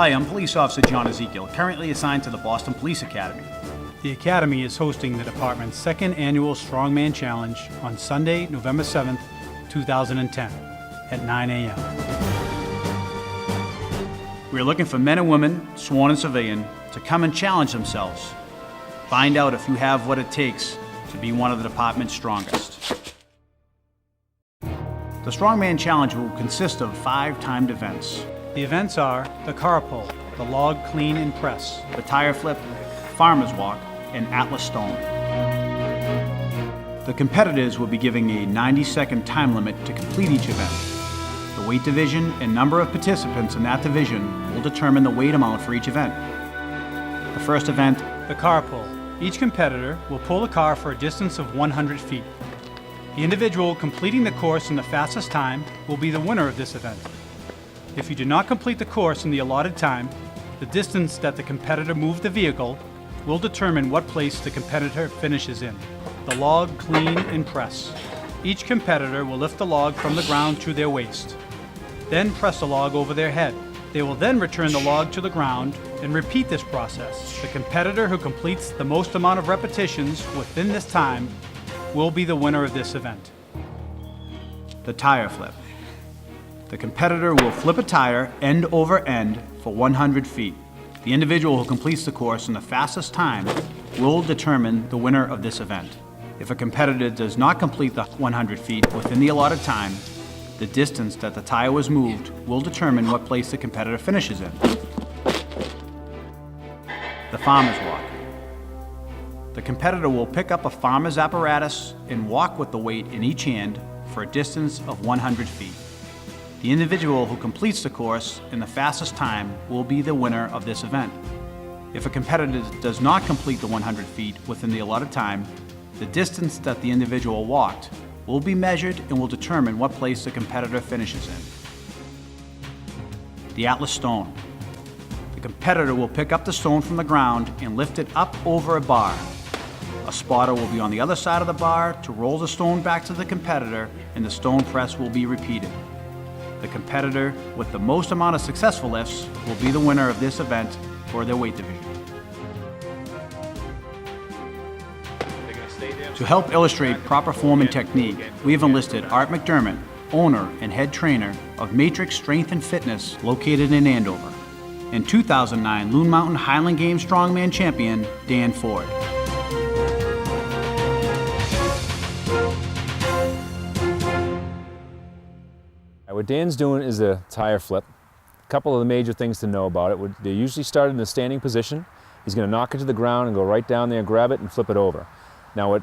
Hi, I'm Police Officer John Ezekiel, currently assigned to the Boston Police Academy. The Academy is hosting the department's second annual Strongman Challenge on Sunday, November 7th, 2010 at 9 a.m. We're looking for men and women, sworn in civilian, to come and challenge themselves. Find out if you have what it takes to be one of the department's strongest. The Strongman Challenge will consist of 5 timed events. The events are the car pull, the log clean and press, The tire flip, farmer's walk, and Atlas stone. The competitors will be given a 90-second time limit to complete each event. The weight division and number of participants in that division will determine the weight amount for each event. The first event, the car pull. Each competitor will pull the car for a distance of 100 feet. The individual completing the course in the fastest time will be the winner of this event. If you do not complete the course in the allotted time, the distance that the competitor moved the vehicle will determine what place the competitor finishes in. The log clean and press. Each competitor will lift the log from the ground to their waist, then press the log over their head. They will then return the log to the ground and repeat this process. The competitor who completes the most amount of repetitions within this time will be the winner of this event. the tire flip. The competitor will flip a tire end over end for 100 feet. The individual who completes the course in the fastest time will determine the winner of this event. If a competitor does not complete the 100 feet within the allotted time, the distance that the tire was moved will determine what place the competitor finishes in. The farmer's walk. The competitor will pick up a farmer's apparatus and walk with the weight in each hand for a distance of 100 feet. The individual who completes the course in the fastest time will be the winner of this event. If a competitor does not complete the 100 feet within the allotted time, the distance that the individual walked will be measured and will determine what place the competitor finishes in. The Atlas stone. The competitor will pick up the stone from the ground and lift it up over a bar. A spotter will be on the other side of the bar to roll the stone back to the competitor, and the stone press will be repeated. The competitor with the most amount of successful lifts will be the winner of this event for their weight division. To help illustrate proper form and technique, we have enlisted Art McDermott, owner and head trainer of Matrix Strength and Fitness located in Andover, and 2009 Loon Mountain Highland Games Strongman champion, Dan Ford. What Dan's doing is a tire flip. A couple of the major things to know about it. They usually start in a standing position. He's going to knock it to the ground and go right down there, grab it, and flip it over. Now what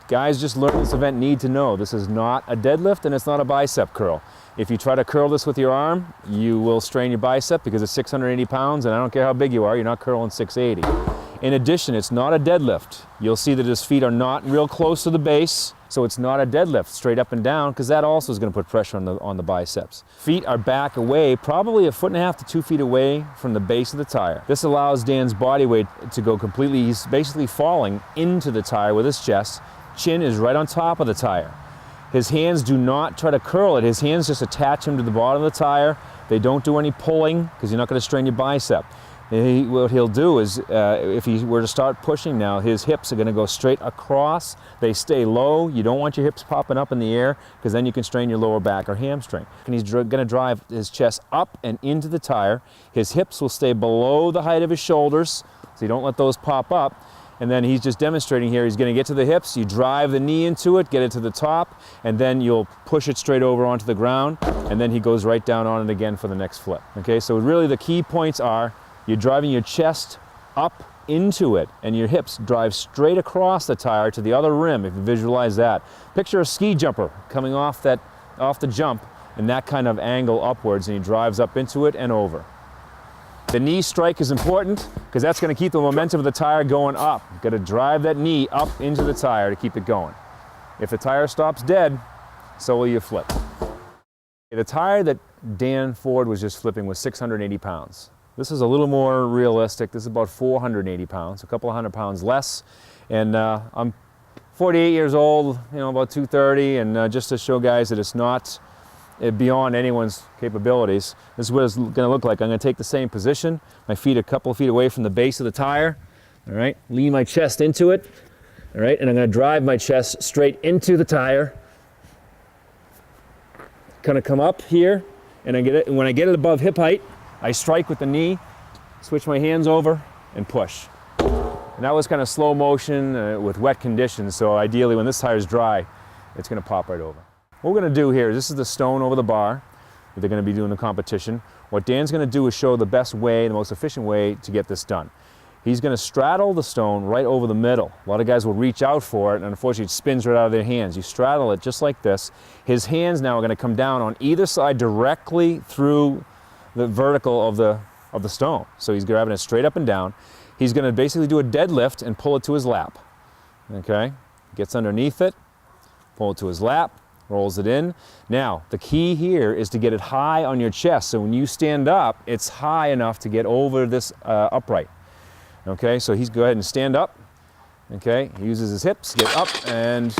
guys just learned this event need to know, this is not a deadlift and it's not a bicep curl. If you try to curl this with your arm, you will strain your bicep because it's 680 pounds, and I don't care how big you are, you're not curling 680. In addition, it's not a deadlift. You'll see that his feet are not real close to the base, so it's not a deadlift straight up and down, because that also is going to put pressure on the biceps. Feet are back away, probably 1.5 to 2 feet away from the base of the tire. This allows Dan's body weight to go completely, he's basically falling into the tire with his chest. Chin is right on top of the tire. His hands do not try to curl it. His hands just attach him to the bottom of the tire. They don't do any pulling, because you're not going to strain your bicep. What he'll do is, if he were to start pushing now, his hips are going to go straight across. They stay low. You don't want your hips popping up in the air, because then you can strain your lower back or hamstring. And he's going to drive his chest up and into the tire. His hips will stay below the height of his shoulders, so you don't let those pop up. And then he's just demonstrating here, he's going to get to the hips, you drive the knee into it, get it to the top, and then you'll push it straight over onto the ground, and then he goes right down on it again for the next flip. Okay, so really the key points are, you're driving your chest up into it, and your hips drive straight across the tire to the other rim, if you visualize that. Picture a ski jumper coming off the jump in that kind of angle upwards, and he drives up into it and over. The knee strike is important, because that's going to keep the momentum of the tire going up. You've got to drive that knee up into the tire to keep it going. If the tire stops dead, so will your flip. The tire that Dan Ford was just flipping was 680 pounds. This is a little more realistic. This is about 480 pounds, a couple of 100 pounds less. And I'm 48 years old, about 230, and just to show guys that it's not beyond anyone's capabilities. This is what it's going to look like. I'm going to take the same position, my feet a couple of feet away from the base of the tire, all right? Lean my chest into it, all right? And I'm going to drive my chest straight into the tire. Kind of come up here, and when I get it above hip height, I strike with the knee, switch my hands over, and push. And that was kind of slow motion with wet conditions, so ideally when this tire is dry, it's going to pop right over. What we're going to do here is, this is the stone over the bar that they're going to be doing the competition. What Dan's going to do is show the best way, the most efficient way to get this done. He's going to straddle the stone right over the middle. A lot of guys will reach out for it, and unfortunately it spins right out of their hands. You straddle it just like this. His hands now are going to come down on either side directly through the vertical of the stone. So he's grabbing it straight up and down. He's going to basically do a deadlift and pull it to his lap. Okay? Gets underneath it, pull it to his lap, rolls it in. Now, the key here is to get it high on your chest, so when you stand up, it's high enough to get over this upright. Okay, so he's go ahead and stand up. Okay, he uses his hips, get up and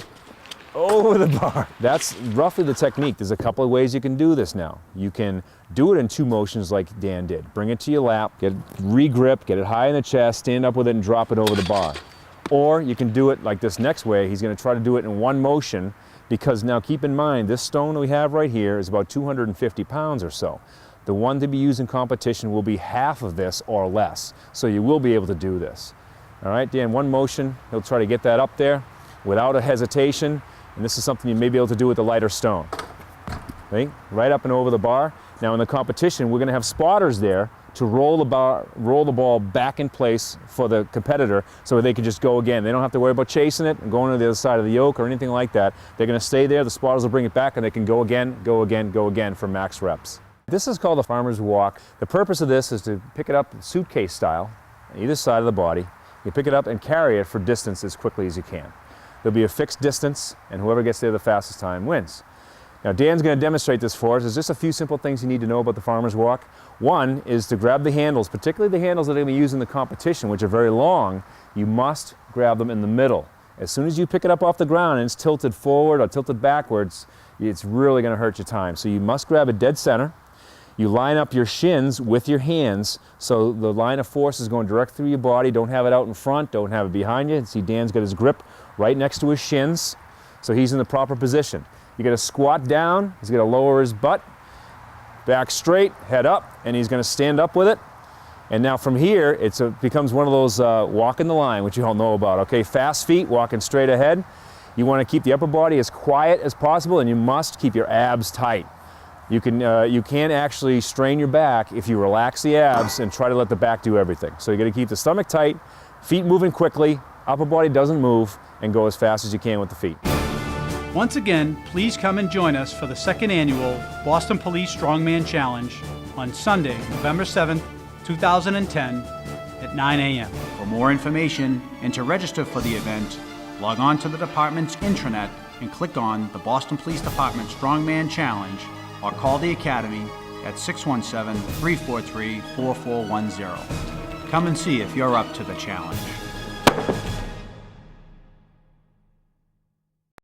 over the bar. That's roughly the technique. There's a couple of ways you can do this now. You can do it in 2 motions like Dan did. Bring it to your lap, re-grip, get it high in the chest, stand up with it and drop it over the bar. Or you can do it like this next way. He's going to try to do it in 1 motion, because now keep in mind, this stone that we have right here is about 250 pounds or so. The one to be used in competition will be half of this or less. So you will be able to do this. All right, Dan, 1 motion. He'll try to get that up there without a hesitation. And this is something you may be able to do with a lighter stone. Right up and over the bar. Now in the competition, we're going to have spotters there to roll the ball back in place for the competitor, so they can just go again. They don't have to worry about chasing it and going to the other side of the yoke or anything like that. They're going to stay there. The spotters will bring it back, and they can go again, go again, go again for max reps. This is called the farmer's walk. The purpose of this is to pick it up suitcase style, on either side of the body. You pick it up and carry it for distance as quickly as you can. There'll be a fixed distance, and whoever gets there the fastest time wins. Now Dan's going to demonstrate this for us. There's just a few simple things you need to know about the farmer's walk. One is to grab the handles, particularly the handles that are going to be used in the competition, which are very long. You must grab them in the middle. As soon as you pick it up off the ground and it's tilted forward or tilted backwards, it's really going to hurt your time. So you must grab it dead center. You line up your shins with your hands, so the line of force is going direct through your body. Don't have it out in front, don't have it behind you. See, Dan's got his grip right next to his shins, so he's in the proper position. You got to squat down, he's going to lower his butt, back straight, head up, and he's going to stand up with it. And now from here, it becomes one of those walking the line, which you all know about. Okay, fast feet, walking straight ahead. You want to keep the upper body as quiet as possible, and you must keep your abs tight. You can actually strain your back if you relax the abs and try to let the back do everything. So you got to keep the stomach tight, feet moving quickly, upper body doesn't move, and go as fast as you can with the feet. Once again, please come and join us for the 2nd annual Boston Police Strongman Challenge on Sunday, November 7th, 2010 at 9 a.m. For more information and to register for the event, log on to the department's intranet and click on the Boston Police Department Strongman Challenge, or call the Academy at 617-343-4410. Come and see if you're up to the challenge.